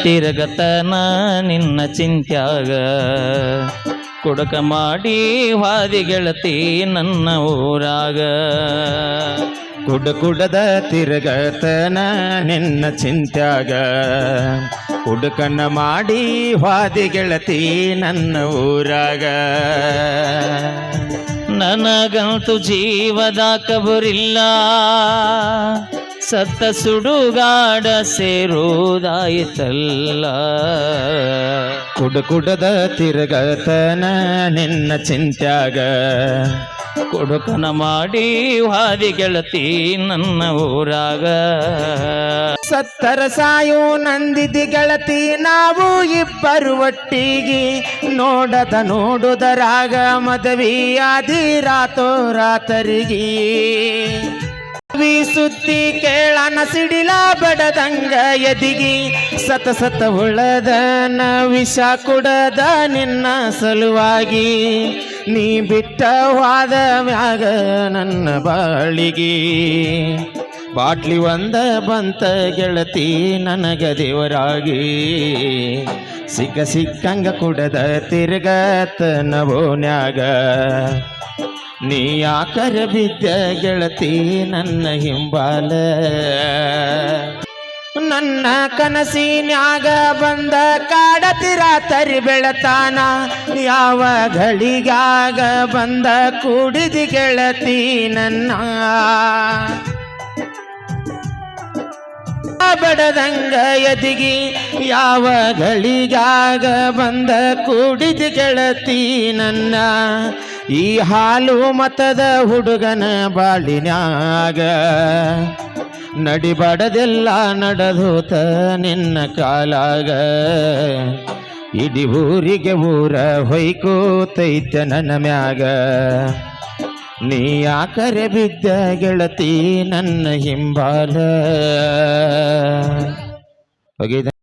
ತಿರಗತನ ನಿನ್ನ ಚಿಂತ್ಯಾಗ ಕುಡಕ ಮಾಡಿ ಹಾದಿ ಗೆಳತಿ ನನ್ನ ಊರಾಗ. ಕುಡದ ತಿರಗತನ ನಿನ್ನ ಚಿಂತ್ಯಾಗ ಕುಡುಕನ ಮಾಡಿ ಹಾದಿ ಗೆಳತಿ ನನ್ನ ಊರಾಗ. ನನಗಂತೂ ಜೀವದ ಕಬರಿಲ್ಲ, ಸತ್ತ ಸುಡುಗಾಡ ಸೇರುವುದಾಯಿತಲ್ಲ. ಕುಡದ ತಿರುಗತನ ನಿನ್ನ ಚಿಂತ್ಯಾಗ ಕುಡುಕನ ಮಾಡಿ ಹಾದಿ ಗೆಳತಿ ನನ್ನ ಊರಾಗ. ಸತ್ತರ ಸಾಯು ನಂದಿದಿ ಗೆಳತಿ ನಾವು ಇಬ್ಬರು ಒಟ್ಟಿಗೆ ನೋಡುವುದರಾಗ ಮದುವೆಯಾದಿ ರಾತೋರಾತರಿಗೆ. ಸುದ್ದಿ ಕೇಳನ ಸಿಡಿಲ ಬಡದಂಗ ಎದಿಗಿ ಸತ ಉಳದನ ವಿಷ ಕುಡದ ನಿನ್ನ ಸಲುವಾಗಿ. ನೀ ಬಿಟ್ಟ ವಾದ ಮ್ಯಾಗ ನನ್ನ ಬಾಳಿಗೆ ಬಾಟ್ಲಿ ಒಂದ ಬಂತ ಗೆಳತಿ ನನಗ ದೇವರಾಗಿ. ಸಿಕ್ಕಂಗ ಕುಡದ ತಿರುಗತನ ಓನ್ಯಾಗ ನೀ ಆಕರ ಬಿದ್ದ ಗೆಳತಿ ನನ್ನ ಹಿಂಬಾಲ. ನನ್ನ ಕನಸಿನ್ಯಾಗ ಬಂದ ಕಾಡತಿರ ತರಿ ಬೆಳತಾನ ಯಾವ ಗಳಿಗಾಗ ಬಂದ ಕೂಡಿದಿ ಗೆಳತಿ ನನ್ನ. ಬಡದಂಗ ಎದಿಗಿ ಯಾವ ಗಳಿಗಾಗ ಬಂದ ಕೂಡಿದಿ ಗೆಳತಿ ನನ್ನ. ಈ ಹಾಲು ಮತದ ಹುಡುಗನ ಬಾಳಿನ್ಯಾಗ ನಡಿಬಡದೆಲ್ಲ ನಡೆದೋತ ನಿನ್ನ ಕಾಲಾಗ. ಇಡೀ ಊರಿಗೆ ಊರ ಹೊಯ್ಕೋತೈತೆ ನನ್ನ ಮ್ಯಾಗ. ನೀ ಆಕರೆ ಬಿದ್ದ ಗೆಳತಿ ನನ್ನ ಹಿಂಬಾಲ.